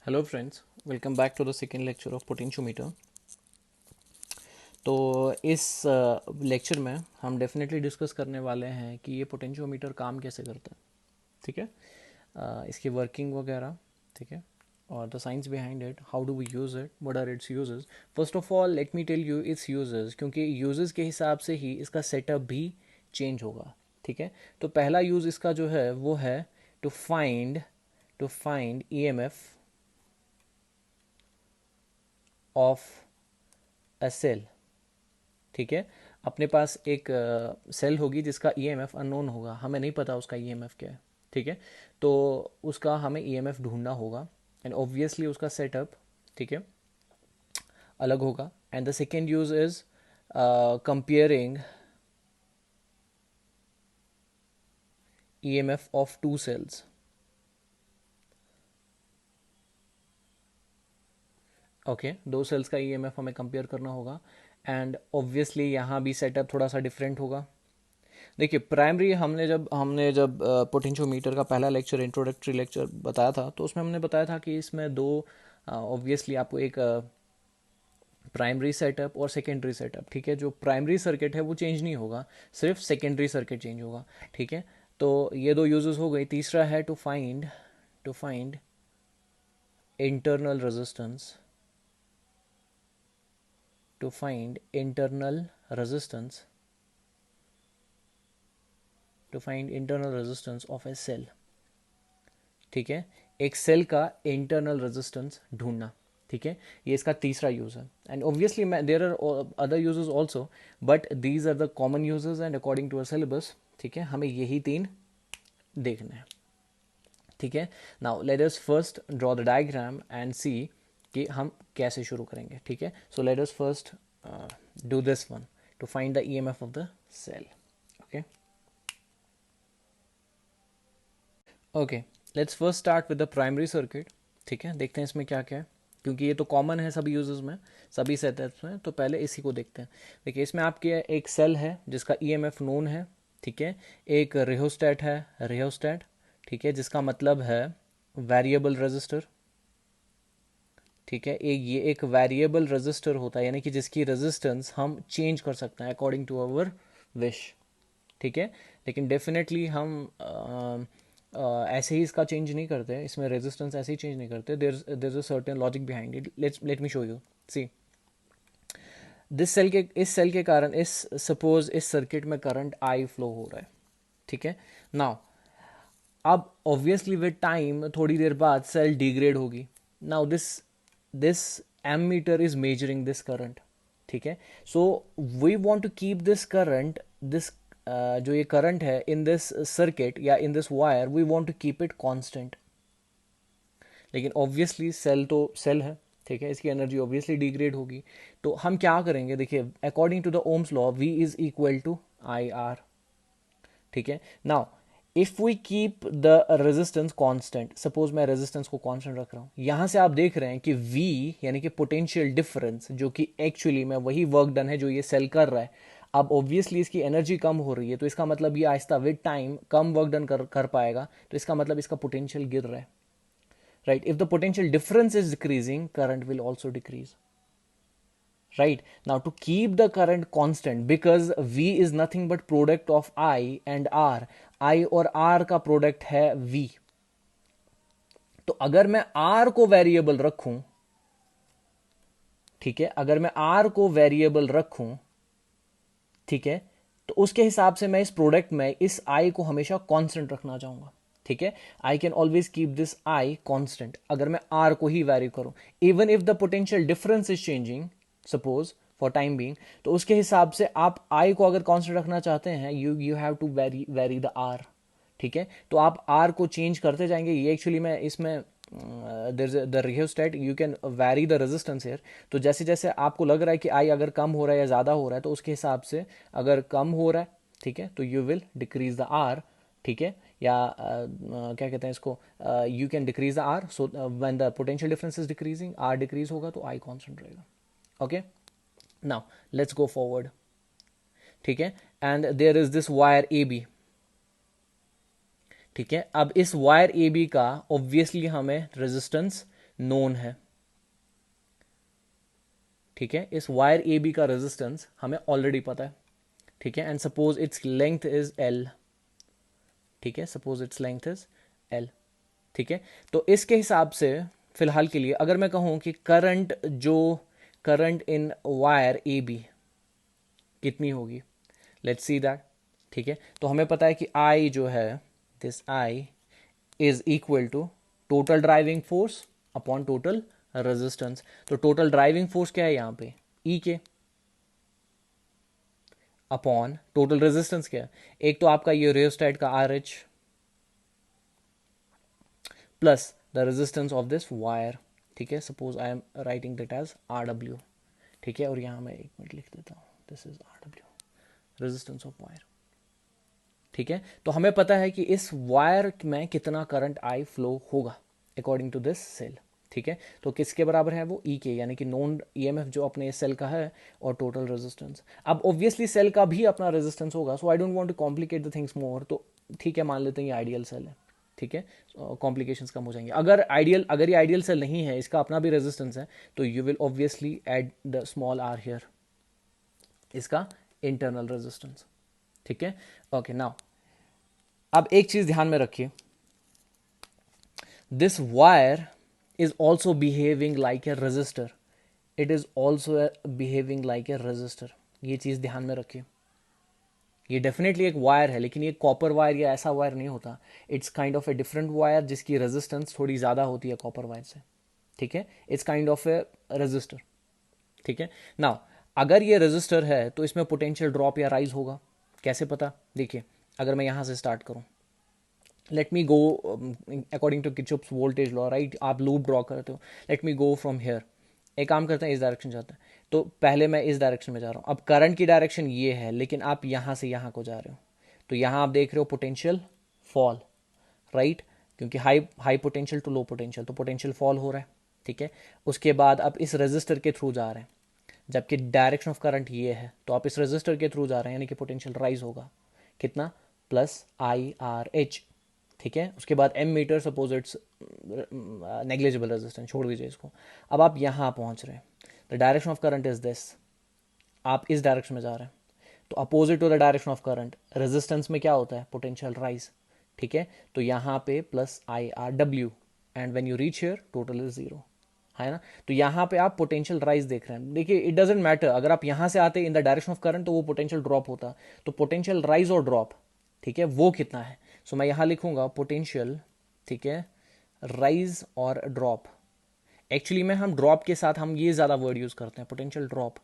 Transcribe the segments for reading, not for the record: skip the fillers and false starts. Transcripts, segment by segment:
Hello friends, welcome back to the second lecture of potentiometer. तो इस lecture में हम डेफिनेटली डिस्कस करने वाले हैं कि ये पोटेंशियोमीटर काम कैसे करता है। ठीक है, इसकी वर्किंग वगैरह। ठीक है, और the science behind it, how do we use it, what are its uses. First of all let me tell you its uses, क्योंकि यूजेस के हिसाब से ही इसका सेटअप भी चेंज होगा। ठीक है, तो पहला यूज़ इसका जो है वो है to find EMF of a cell. ठीक है, अपने पास एक सेल होगी जिसका ईएमएफ अननोन होगा, हमें नहीं पता उसका ईएमएफ क्या है। ठीक है, तो उसका हमें ईएमएफ ढूंढना होगा एंड ऑब्वियसली उसका सेटअप, ठीक है, अलग होगा। And the second use is comparing EMF of two cells. Okay, दो सेल्स का ईएमएफ हमें कंपेयर करना होगा एंड ऑब्वियसली यहाँ भी सेटअप थोड़ा सा डिफरेंट होगा। देखिए, प्राइमरी हमने जब पोटेंशियोमीटर का पहला लेक्चर, इंट्रोडक्टरी लेक्चर बताया था, तो उसमें हमने बताया था कि इसमें दो, ऑब्वियसली आपको एक प्राइमरी सेटअप और सेकेंडरी सेटअप। ठीक है, जो प्राइमरी सर्किट है वो चेंज नहीं होगा, सिर्फ सेकेंडरी सर्किट चेंज होगा। ठीक है, तो ये दो यूजेस हो गई। तीसरा है to find internal resistance, to find internal resistance to find internal resistance of a cell. ठीक है, एक सेल का इंटरनल रेजिस्टेंस ढूंढना। ठीक है, ये इसका तीसरा यूज है and obviously there are other uses also, but these are the common uses and according to our syllabus, ठीक है, हमें यही तीन देखने हैं। ठीक है, now let us first draw the diagram and see कि हम कैसे शुरू करेंगे। ठीक है, so let us first do this one, to find the EMF of the cell. Okay okay, let's first start with the primary circuit. ठीक है, देखते हैं इसमें क्या क्या है, क्योंकि ये तो कॉमन है सभी यूजेस में, सभी सेटअप्स में, तो पहले इसी को देखते हैं। देखिए, इसमें आपके एक सेल है जिसका ईएमएफ नोन है। ठीक है, एक रियोस्टेट है, रियोस्टेट, ठीक है, जिसका मतलब है वेरिएबल रजिस्टर। ठीक है, ये एक वेरिएबल रजिस्टर होता है, यानी कि जिसकी रेजिस्टेंस हम चेंज कर सकते हैं अकॉर्डिंग टू अवर विश। ठीक है, लेकिन डेफिनेटली हम ऐसे ही इसका चेंज नहीं करते, इसमें रेजिस्टेंस ऐसे ही चेंज नहीं करते। There is a certain logic behind it. Let me show you. See, इस सेल के कारण, इस सपोज इस सर्किट में करंट आई फ्लो हो रहा है। ठीक है, नाउ अब ऑब्वियसली विद टाइम, थोड़ी देर बाद सेल डिग्रेड होगी। Now this ammeter is measuring this current. ठीक है, so we want to keep this current, this जो ये करंट है इन दिस सर्किट या in this wire, we want to keep it constant. लेकिन ऑब्वियसली सेल तो cell है, ठीक है, इसकी एनर्जी ऑब्वियसली डिग्रेड होगी। तो हम क्या करेंगे, देखिए, according to the Ohm's law, V is equal to I R. ठीक है, now if we keep the resistance constant, suppose मैं रेजिस्टेंस को कांस्टेंट रख रहा हूं, यहां से आप देख रहे हैं कि V यानी कि पोटेंशियल डिफरेंस, जो कि एक्चुअली में वही वर्क डन है जो ये सेल कर रहा है। अब ऑब्वियसली इसकी एनर्जी कम हो रही है, तो इसका मतलब ये आहिस्ता with time come work done कर पाएगा, तो इसका मतलब इसका पोटेंशियल गिर रहा है। Right, if the potential difference is decreasing, current will also decrease. Right, now to keep the current constant, because V is nothing but product of I and R, I और R का product है V, तो अगर मैं R को variable रखूं, ठीक है, अगर मैं R को वेरिएबल रखूं, ठीक है, तो उसके हिसाब से मैं इस प्रोडक्ट में इस I को हमेशा कांस्टेंट रखना चाहूंगा। ठीक है, I can always keep this I constant अगर मैं R को ही वैरी करूं, even if the potential difference is changing, suppose for time being, तो उसके हिसाब से आप I को अगर कांस्टेंट रखना चाहते हैं, you have to vary the R। ठीक है, तो आप R को चेंज करते जाएंगे। ये एक्चुअली मैं इसमें the rheostat, you can vary the resistance here. तो जैसे जैसे आपको लग रहा है कि आई अगर कम हो रहा है या ज़्यादा हो रहा है, तो उसके हिसाब से, अगर कम हो रहा है, ठीक है, तो you will decrease the R. ठीक है, या क्या कहते हैं इसको, you can decrease the R, so when the potential difference is decreasing, R decrease होगा तो आई कांस्टेंट रहेगा। Okay, now let's go forward. ठीक है, and there is this wire A B. ठीक है, अब इस वायर ए बी का ऑब्वियसली हमें रेजिस्टेंस नोन है, ठीक है। इस वायर ए बी का रेजिस्टेंस हमें ऑलरेडी पता है, ठीक है। And suppose its length is L, ठीक है, suppose its length is L, ठीक है। तो इसके हिसाब से फिलहाल के लिए अगर मैं कहूं कि current in wire A B कितनी होगी, लेट्स सी दैट, ठीक है। तो हमें पता है कि आई जो है, this I is equal to total driving force upon total resistance. तो टोटल ड्राइविंग फोर्स क्या है यहां पे, ई के, अपॉन टोटल रेजिस्टेंस क्या है, एक तो आपका ये रियोस्टेट का R H plus the resistance of this wire, ठीक है। Suppose I am writing that as R W, ठीक है। और यहां मैं एक मिनट लिख देता हूं, this is R W, resistance of wire, ठीक है। तो हमें पता है कि इस वायर में कितना करंट आई फ्लो होगा अकॉर्डिंग टू दिस सेल, ठीक है। तो किसके बराबर है वो, ई के, यानी कि नोन ईएमएफ जो अपने सेल का है और टोटल रेजिस्टेंस। अब ऑब्वियसली सेल का भी अपना रेजिस्टेंस होगा, so I don't want to complicate the things more. तो ठीक है, मान लेते हैं ये आइडियल सेल है, ठीक है, कॉम्प्लिकेशंस कम हो जाएंगे। अगर ये आइडियल सेल नहीं है, इसका अपना भी रेजिस्टेंस है, तो you will obviously add the small R here, इसका इंटरनल रेजिस्टेंस, ठीक है। ओके, नाउ अब एक चीज ध्यान में रखिए, this wire is also behaving like a resistor, it is also behaving like a resistor। ये चीज ध्यान में रखिए, ये डेफिनेटली एक वायर है, लेकिन ये कॉपर वायर या ऐसा वायर नहीं होता, it's kind of a different wire जिसकी रेजिस्टेंस थोड़ी ज्यादा होती है कॉपर वायर से, ठीक है। It's kind of a resistor, ठीक है। नाउ अगर ये रेजिस्टर है तो इसमें पोटेंशियल ड्रॉप या राइज होगा, कैसे पता, देखिए अगर मैं यहां से स्टार्ट करूं, let me go according to Kirchhoff's voltage law, right, आप लूप ड्रॉ करते हो, let me go from here, एक काम करते हैं इस डायरेक्शन जाते हैं, तो पहले मैं इस डायरेक्शन में जा रहा हूँ, अब करंट की डायरेक्शन ये है, लेकिन आप यहाँ से यहाँ को जा रहे हो, तो यहाँ आप देख रहे हो पोटेंशियल फॉल, राइट, क्योंकि high high potential to low potential, तो पोटेंशियल फॉल हो रहा है, ठीक है। उसके बाद आप इस रेजिस्टर के थ्रू जा रहे हैं, जबकि डायरेक्शन ऑफ करंट ये है, तो आप इस रेजिस्टर के थ्रू जा रहे हैं, यानी कि पोटेंशियल राइज होगा कितना, प्लस आई आर एच, ठीक है। उसके बाद ammeter, suppose it's negligible resistance, छोड़ दीजिए इसको। अब आप यहां पहुंच रहे हैं, the direction of current is this, आप इस डायरेक्शन में जा रहे हैं, तो opposite to the direction of current resistance में क्या होता है, पोटेंशियल राइज, ठीक है। तो यहां पे plus I R W, and when you reach here total is zero, है ना। तो यहां पे आप पोटेंशियल राइज देख रहे हैं, देखिए इट डजेंट मैटर, अगर आप यहां से आते in the direction of current तो वो पोटेंशियल ड्रॉप होता, तो पोटेंशियल राइज और ड्रॉप, ठीक है, वो कितना है। सो मैं यहां लिखूंगा पोटेंशियल, ठीक है, राइज और ड्रॉप। एक्चुअली में हम ड्रॉप के साथ हम ये ज्यादा वर्ड यूज करते हैं, पोटेंशियल ड्रॉप,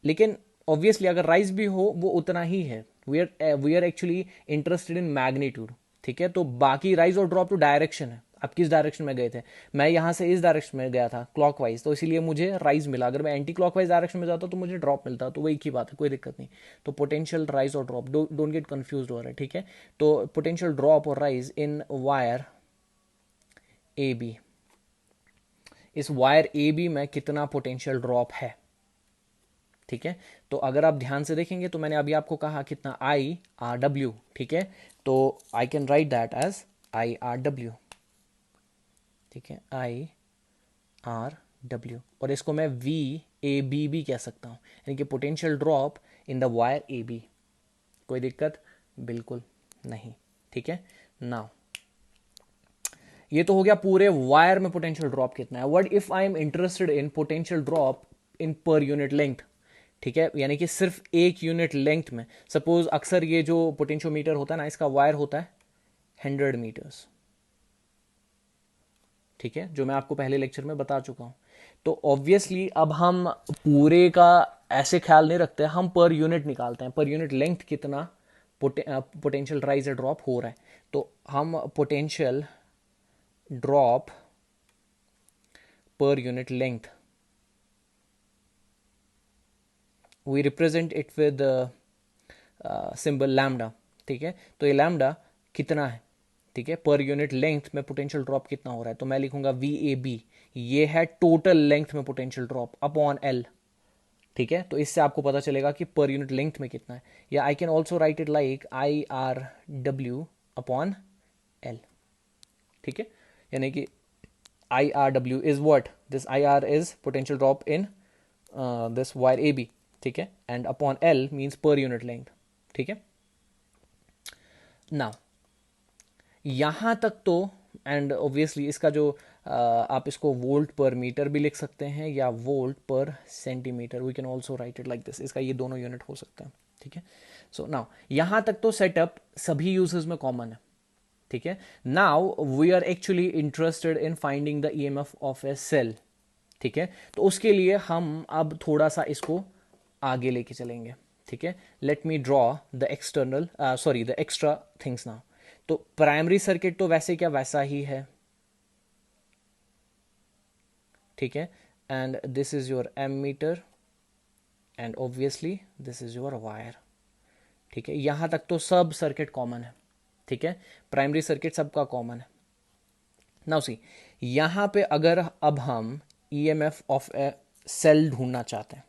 लेकिन ऑब्वियसली अगर राइज भी हो वो उतना ही है, we are actually interested in magnitude, ठीक है। तो बाकी राइज और ड्रॉप तो डायरेक्शन है, आप किस डायरेक्शन में गए थे, मैं यहां से इस डायरेक्शन में गया था क्लॉकवाइज, तो इसीलिए मुझे राइज मिला, अगर मैं एंटी क्लॉकवाइज डायरेक्शन में जाता तो मुझे ड्रॉप मिलता, तो वही की बात है, कोई दिक्कत नहीं। तो पोटेंशियल राइज और ड्रॉप, डोंट गेट कंफ्यूज हो रहा है, ठीक है। तो पोटेंशियल ड्रॉप और rise in wire A B, इस वायर ए बी में कितना पोटेंशियल ड्रॉप है, ठीक है। तो अगर आप ध्यान से देखेंगे तो मैंने अभी आपको कहा कितना, आई आर डब्ल्यू, ठीक है। तो I can write that as I R W, ठीक है, आई आर डब्ल्यू, और इसको मैं वी ए बी भी कह सकता हूं, यानी कि potential drop in the wire A B. कोई दिक्कत बिल्कुल नहीं, ठीक है। नाउ ये तो हो गया पूरे वायर में पोटेंशियल ड्रॉप कितना है। What if I am interested in potential drop इन पर यूनिट लेंथ, ठीक है, यानी कि सिर्फ एक यूनिट लेंथ में, सपोज अक्सर ये जो पोटेंशियोमीटर होता है ना, इसका वायर होता है 100 मीटर्स, ठीक है, जो मैं आपको पहले लेक्चर में बता चुका हूं। तो ऑब्वियसली अब हम पूरे का ऐसे ख्याल नहीं रखते, हम पर यूनिट निकालते हैं, पर यूनिट लेंथ कितना पोटेंशियल राइज या ड्रॉप हो रहा है। तो हम potential drop per unit length, we represent it with symbol lambda, ठीक है। तो ये लैम्डा कितना है, ठीक है, पर यूनिट लेंथ में पोटेंशियल ड्रॉप कितना हो रहा है, तो मैं लिखूंगा वी ए बी, ये है टोटल लेंथ में पोटेंशियल ड्रॉप अपॉन एल, ठीक है। तो इससे आपको पता चलेगा कि पर यूनिट लेंथ में कितना है, या I can also write it like I R W upon L, ठीक है, यानी कि IRW is what? This IR is potential drop in this wire AB, ठीक है, and upon L means per unit length, ठीक है. Now यहाँ तक तो, एंड ऑब्वियसली इसका जो आप इसको वोल्ट पर मीटर भी लिख सकते हैं या volt per centimetre, we can also write it like this, इसका ये दोनों यूनिट हो सकता है, ठीक है. सो नाउ यहाँ तक तो सेटअप सभी यूजर्स में कॉमन है, ठीक है. Now we are actually interested in finding the EMF of a cell, ठीक है. तो उसके लिए हम अब थोड़ा सा इसको आगे लेके चलेंगे, ठीक है. Let me draw the external the extra things now. तो प्राइमरी सर्किट तो वैसे क्या वैसा ही है, ठीक है. And this is your ammeter and obviously this is your wire, ठीक है. यहां तक तो सब सर्किट कॉमन है, ठीक है. प्राइमरी सर्किट सबका कॉमन है. नाउ सी, यहां पे अगर अब हम ईएमएफ ऑफ ए सेल ढूंढना चाहते हैं,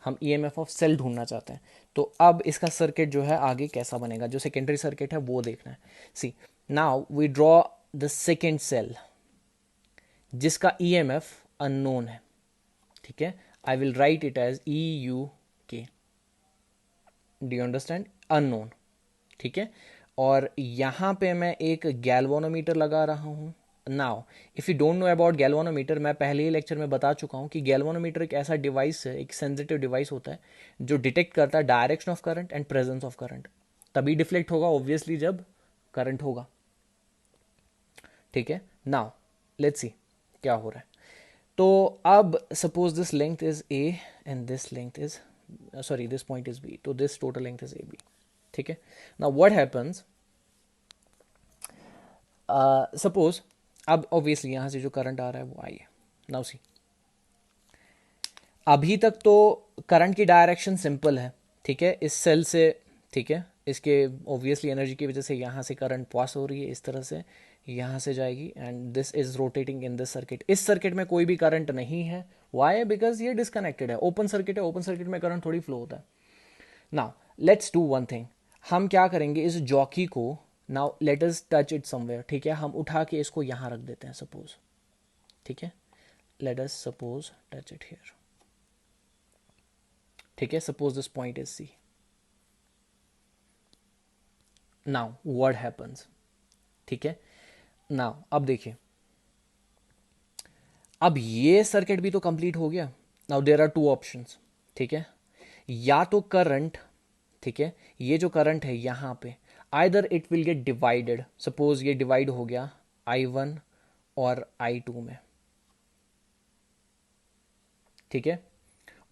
हम ईएमएफ ऑफ सेल ढूंढना चाहते हैं, तो अब इसका सर्किट जो है आगे कैसा बनेगा, जो सेकेंडरी सर्किट है वो देखना है. See, now we draw the second cell जिसका ईएमएफ अननोन है, ठीक है. I will write it as EUK. Do you understand? Unknown, ठीक है. और यहां पे मैं एक गैल्वानोमीटर लगा रहा हूं. Now if you don't know about galvanometer, मैं पहले ही लेक्चर में बता चुका हूं कि गैल्वानोमीटर एक ऐसा डिवाइस है, एक सेंसिटिव डिवाइस होता है जो डिटेक्ट करता है direction of current and presence of current. तभी डिफ्लेक्ट होगा ऑब्वियसली जब करंट होगा, ठीक है. नाउ लेट्स सी क्या हो रहा है. तो अब suppose this length is A and this length is this point is B, तो this total length is AB, ठीक है. नाउ व्हाट हैपेंस, सपोज अब ऑब्वियसली यहां से जो करंट आ रहा है वो आई है. नाउ सी, अभी तक तो करंट की डायरेक्शन सिंपल है, ठीक है. इस सेल से, ठीक है, इसके ऑब्वियसली एनर्जी की वजह से यहां से करंट पास हो रही है, इस तरह से यहां से जाएगी and this is rotating in this circuit. इस सर्किट में कोई भी करंट नहीं है. वाई? बिकॉज ये डिस्कनेक्टेड है, ओपन सर्किट है. ओपन सर्किट में करंट थोड़ी फ्लो होता है. Now let's do one thing. हम क्या करेंगे, इस जॉकी को, now let us touch it somewhere, ठीक है. हम उठा के इसको यहां रख देते हैं सपोज, ठीक है. Let us suppose touch it here, ठीक है. Suppose this point is C. Now what happens, ठीक है. नाउ अब देखिए, अब ये सर्किट भी तो कंप्लीट हो गया. Now there are two options, ठीक है. या तो करंट, ठीक है, ये जो करंट है यहां पे, either it will get divided, suppose ये डिवाइड हो गया I1 और I2 में, ठीक है.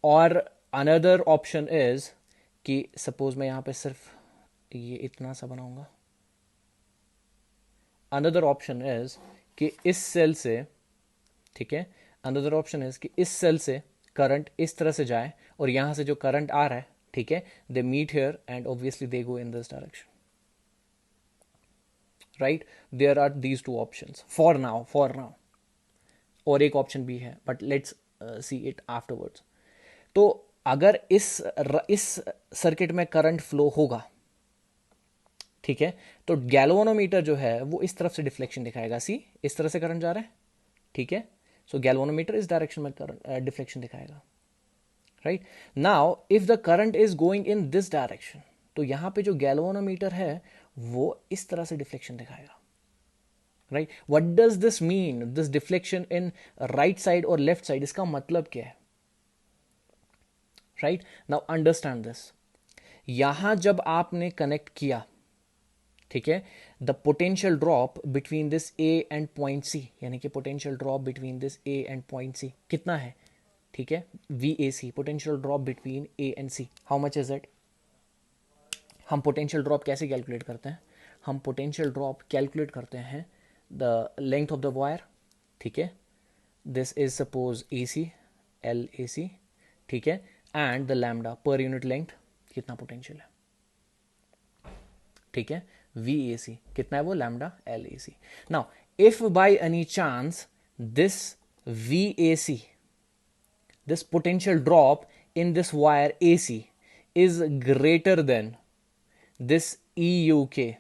और अनदर ऑप्शन इज कि सपोज मैं यहां पे सिर्फ ये इतना सा बनाऊंगा. अनदर ऑप्शन इज कि इस सेल से, ठीक है, अनदर ऑप्शन इज कि इस सेल से करंट इस तरह से जाए और यहां से जो करंट आ रहा है, ठीक है, they meet here and obviously they go in this direction, right. There are these two options for now. और एक ऑप्शन भी है but let's see it afterwards. तो अगर इस सर्किट में करंट फ्लो होगा, ठीक है, तो गैल्वानोमीटर जो है वो इस तरफ से डिफ्लेक्शन दिखाएगा. सी, इस तरह से करंट जा रहा है, ठीक है. सो गैल्वानोमीटर इस डायरेक्शन में करंट डिफ्लेक्शन दिखाएगा, right. Now if the current is going in this direction, तो यहां पे जो गैल्वानोमीटर है वो इस तरह से डिफ्लेक्शन दिखाएगा, right. What does this mean, this deflection in right side और लेफ्ट साइड, इसका मतलब क्या है, राइट. Now understand this. यहां जब आपने कनेक्ट किया, ठीक है, the potential drop between this A and point C, यानी कि potential drop between this A and point C कितना है, ठीक है, VAC, potential drop between A and C, how much is it. हम पोटेंशियल ड्रॉप कैसे कैलकुलेट करते हैं, हम पोटेंशियल ड्रॉप कैलकुलेट करते हैं the length of the wire, ठीक है. This is suppose AC, LAC, ठीक है, एंड द लैम्डा पर यूनिट लेंथ कितना पोटेंशियल है, ठीक है. VAC कितना है वो, lambda LAC. Now if by any chance this VAC, this potential drop in this wire AC is greater than this EUK,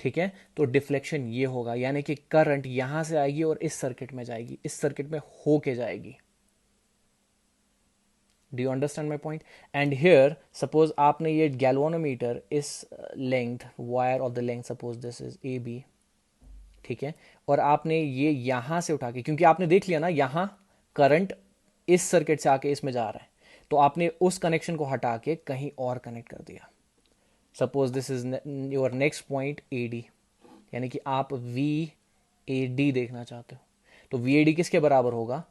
ठीक है, तो डिफ्लेक्शन ये होगा, यानी कि करंट यहां से आएगी और इस सर्किट में जाएगी, इस सर्किट में होके जाएगी. Do you understand my point? And here suppose आपने ये गैल्वानोमीटर इस length, wire of the length, suppose this is A B, ठीक है, और आपने ये यहां से उठा के, क्योंकि आपने देख लिया ना यहां करंट इस सर्किट से आके इसमें जा रहा है, तो आपने उस कनेक्शन को हटा के कहीं और कनेक्ट कर दिया. Suppose this is your next point A D, यानी कि आप वी ए डी देखना चाहते हो, तो वी ए डी किसके बराबर होगा?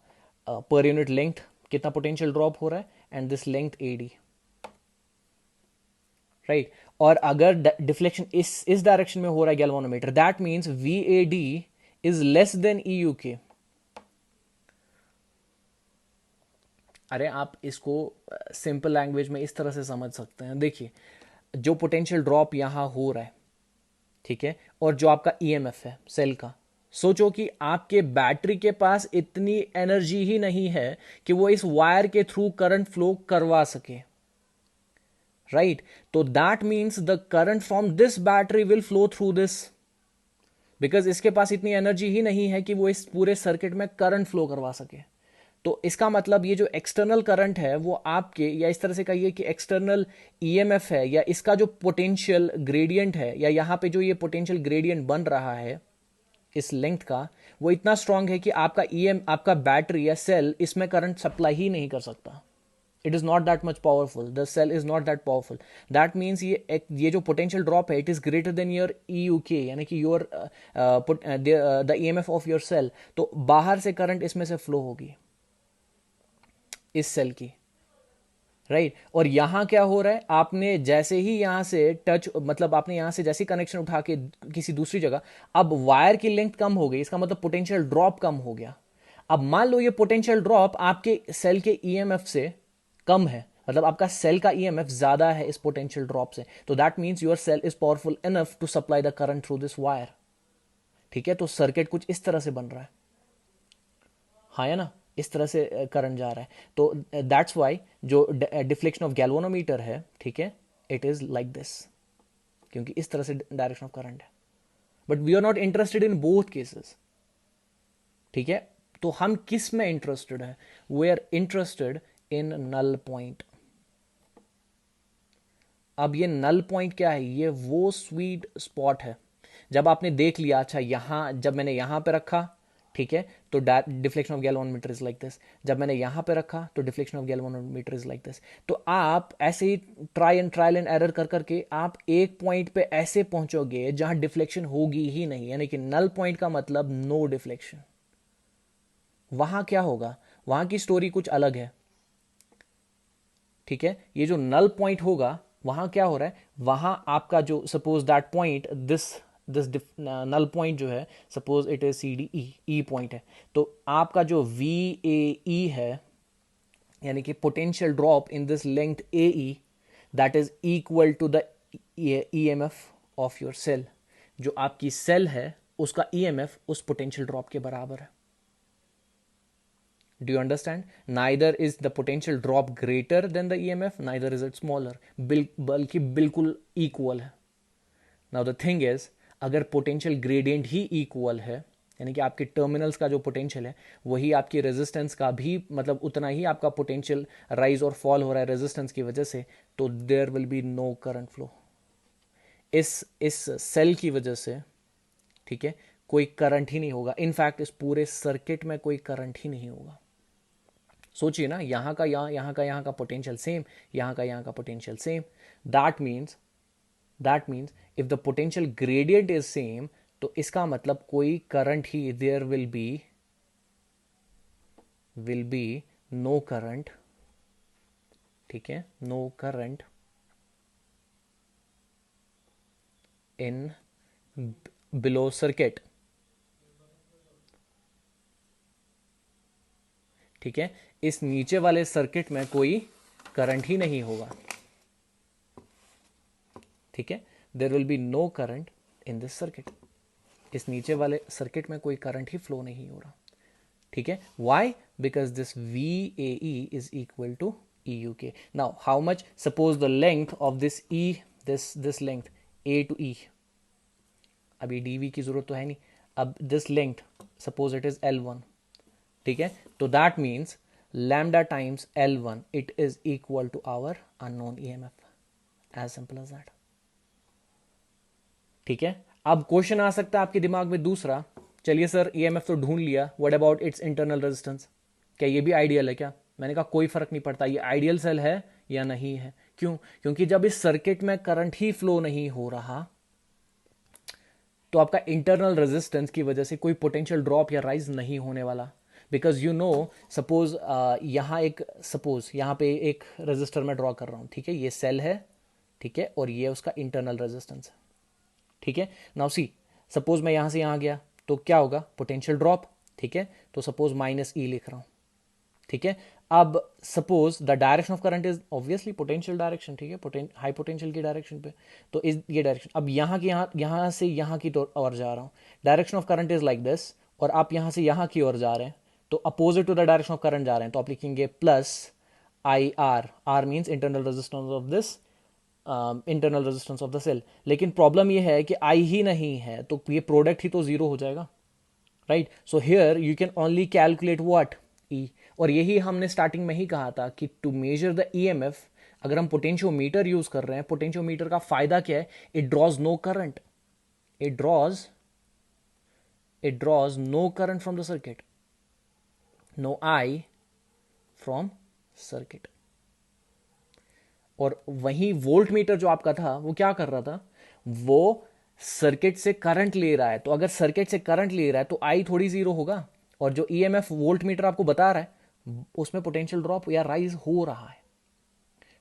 पर यूनिट लेंथ कितना पोटेंशियल ड्रॉप हो रहा है, and this length A D, right. और अगर डिफ्लेक्शन इस डायरेक्शन में हो रहा है galvanometer, that means V A D is less than E U के. अरे आप इसको सिंपल लैंग्वेज में इस तरह से समझ सकते हैं. देखिए, जो पोटेंशियल ड्रॉप यहां हो रहा है, ठीक है, और जो आपका ईएमएफ है सेल का, सोचो कि आपके बैटरी के पास इतनी एनर्जी ही नहीं है कि वो इस वायर के थ्रू करंट फ्लो करवा सके, राइट. तो that means the current from this battery will flow through this, because इसके पास इतनी एनर्जी ही नहीं है कि वो इस पूरे सर्किट में करंट फ्लो करवा सके. तो इसका मतलब ये जो एक्सटर्नल करंट है वो आपके, या इस तरह से कहिए कि एक्सटर्नल ईएमएफ है, या इसका जो पोटेंशियल ग्रेडियंट है, या यहां पे जो ये पोटेंशियल ग्रेडियंट बन रहा है इस लेंथ का, वो इतना स्ट्रांग है कि आपका आपका बैटरी या सेल इसमें करंट सप्लाई ही नहीं कर सकता. It is not that much powerful, the cell is not that powerful. That means ये जो पोटेंशियल ड्रॉप है, it is greater than your E U K, यानी कि your the E M F of your cell. तो बाहर से current इसमें से फ्लो होगी इस सेल की, राइट. और यहां क्या हो रहा है, आपने जैसे ही यहां से टच, मतलब आपने यहां से जैसे कनेक्शन उठा के किसी दूसरी जगह, अब वायर की लेंथ कम हो गई, इसका मतलब पोटेंशियल ड्रॉप कम हो गया. अब मान लो ये पोटेंशियल ड्रॉप आपके सेल के ईएमएफ से कम है, मतलब आपका सेल का ईएमएफ ज्यादा है इस पोटेंशियल ड्रॉप से, तो that means your cell is powerful enough to supply the current through this wire, ठीक है. तो सर्किट कुछ इस तरह से बन रहा है, हाँ है ना, इस तरह से करंट जा रहा है. तो दैट्स वाई जो डिफ्लेक्शन ऑफ गैल्वानोमीटर है, ठीक है, इट इज लाइक दिस, क्योंकि इस तरह से डायरेक्शन ऑफ करंट है. But we are not interested in both cases, ठीक है. तो हम किस में इंटरेस्टेड है? We are interested in null point. अब ये नल पॉइंट क्या है? ये वो स्वीट स्पॉट है जब आपने देख लिया, अच्छा यहां जब मैंने यहां पे रखा, ठीक है, तो deflection of galvanometer is like this. जब मैंने यहां पे रखा तो deflection of galvanometer is like this. तो आप ऐसे ही ट्रायल एंड एरर कर करके आप एक पॉइंट पे ऐसे पहुंचोगे जहां डिफ्लेक्शन होगी ही नहीं, यानी कि नल पॉइंट का मतलब नो डिफ्लेक्शन. वहां क्या होगा? वहां की स्टोरी कुछ अलग है, ठीक है. ये जो नल पॉइंट होगा, वहां क्या हो रहा है, वहां आपका जो suppose that point this this null point जो है, suppose it is C D E point है, तो आपका जो वी ए ई है, यानी कि potential drop in this length A E, that is equal to the E M F of your cell. जो आपकी सेल है उसका ई एम एफ उस पोटेंशियल ड्रॉप के बराबर है. Do you understand? Neither is the potential drop greater than the EMF, neither is it smaller. बल्कि बिल्कुल equal है. Now the thing is, अगर potential gradient ही equal है, यानी कि आपके टर्मिनल्स का जो पोटेंशियल है वही आपकी रेजिस्टेंस का भी, मतलब उतना ही आपका पोटेंशियल राइज और फॉल हो रहा है रेजिस्टेंस की वजह से, तो there will be no current flow. इस सेल की वजह से, ठीक है, कोई करंट ही नहीं होगा. इनफैक्ट इस पूरे सर्किट में कोई करंट ही नहीं होगा. सोचिए ना, यहाँ का यहाँ का पोटेंशियल सेम, यहाँ का potential same. That means if the potential gradient is same, तो इसका मतलब कोई करंट ही, there will be no current, ठीक है, no current in below circuit, ठीक है. इस नीचे वाले सर्किट में कोई करंट ही नहीं होगा, ठीक है. There will be no current in this circuit. इस नीचे वाले सर्किट में कोई करंट ही फ्लो नहीं हो रहा. ठीक है, why? Because this V A E is equal to E U K. Now how much, suppose the length of this E, this length A to E, अभी डी वी की जरूरत तो है नहीं. अब this length suppose it is L1, ठीक है, तो that means lambda times L1 it is equal to our unknown EMF, as simple as that. ठीक है, अब क्वेश्चन आ सकता है आपके दिमाग में दूसरा, चलिए सर EMF तो ढूंढ लिया, what about it's internal resistance, क्या ये भी आइडियल है क्या? मैंने कहा कोई फर्क नहीं पड़ता, ये आइडियल सेल है या नहीं है. क्यों? क्योंकि जब इस सर्किट में करंट ही फ्लो नहीं हो रहा तो आपका इंटरनल रेजिस्टेंस की वजह से कोई पोटेंशियल ड्रॉप या राइज नहीं होने वाला. बिकॉज यू नो, सपोज यहाँ पे एक रजिस्टर में ड्रॉ कर रहा हूं, ठीक है, ये सेल है, ठीक है, और ये उसका इंटरनल रेजिस्टेंस है, ठीक है. नाउ सी, सपोज मैं यहां से यहां गया तो क्या होगा? पोटेंशियल ड्रॉप, ठीक है, तो सपोज -E लिख रहा हूं, ठीक है. अब suppose the direction of current is obviously potential direction, ठीक है, हाई पोटेंशियल की डायरेक्शन पे, तो इस ये डायरेक्शन, अब यहां से यहां की ओर जा रहा हूं, direction of current is like this, और आप यहां से यहां की ओर जा रहे हैं तो opposite to the direction of current जा रहे हैं, तो आप लिखेंगे plus I R. R means internal resistance of this, internal resistance of the cell. लेकिन प्रॉब्लम यह है कि आई ही नहीं है तो ये प्रोडक्ट ही तो जीरो हो जाएगा, right. So here you can only calculate what, E. और यही हमने स्टार्टिंग में ही कहा था कि टू मेजर द ईएमएफ, अगर हम पोटेंशियोमीटर यूज कर रहे हैं, पोटेंशियोमीटर का फायदा क्या है? It draws no current, it draws no current from the circuit, no I from circuit. और वही वोल्ट मीटर जो आपका था वो क्या कर रहा था? वो सर्किट से करंट ले रहा है, तो अगर सर्किट से करंट ले रहा है तो आई थोड़ी जीरो होगा, और जो ईएमएफ वोल्ट मीटर आपको बता रहा है उसमें पोटेंशियल ड्रॉप या राइज हो रहा है.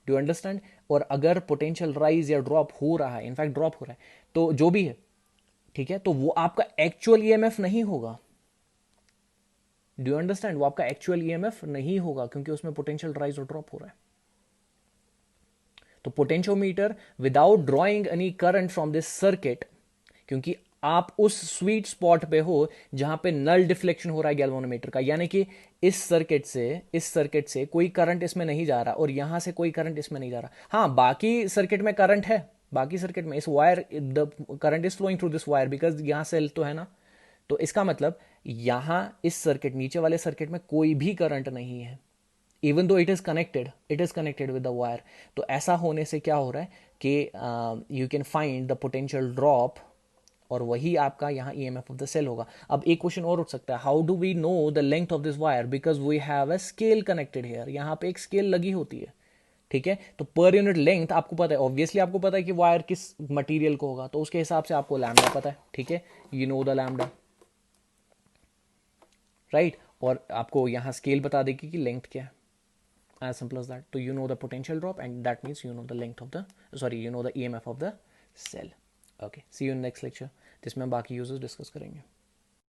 Do you understand? और अगर पोटेंशियल राइज या ड्रॉप हो रहा है, इनफैक्ट ड्रॉप हो रहा है, तो जो भी है, ठीक है, तो वो आपका एक्चुअल ईएमएफ नहीं होगा. Do you understand? वो आपका एक्चुअल ईएमएफ नहीं होगा क्योंकि उसमें पोटेंशियल राइज और ड्रॉप हो रहा है. तो potentiometer without drawing any current from this circuit, क्योंकि आप उस स्वीट स्पॉट पे हो जहां पे नल डिफ्लेक्शन हो रहा है गैल्वेनोमीटर का, यानी कि इस सर्किट से कोई करंट इसमें नहीं जा रहा और यहां से कोई करंट इसमें नहीं जा रहा. हाँ, बाकी सर्किट में करंट है, बाकी सर्किट में इस wire the current is flowing through this wire because यहां सेल तो है ना. तो इसका मतलब यहां इस सर्किट, नीचे वाले सर्किट में कोई भी करंट नहीं है, even though it is connected with the wire. तो ऐसा होने से क्या हो रहा है कि you can find the potential drop, और वही आपका यहाँ ईएमएफ ऑफ द सेल होगा. अब एक क्वेश्चन और उठ सकता है, how do we know the length of this wire? Because we have a scale connected here, यहाँ पे एक स्केल लगी होती है, ठीक है. तो पर यूनिट लेंथ आपको पता है, ऑब्वियसली आपको पता है कि वायर किस मटेरियल को होगा, तो उसके हिसाब से आपको लैम्डा पता है, ठीक है, you know the lambda, right. और आपको यहाँ स्केल बता देगी कि लेंथ क्या है, as simple as that. So you know the potential drop, and that means you know the length of the, sorry, you know the EMF of the cell. Okay, see you in next lecture जिसमें हम बाकी uses discuss करेंगे.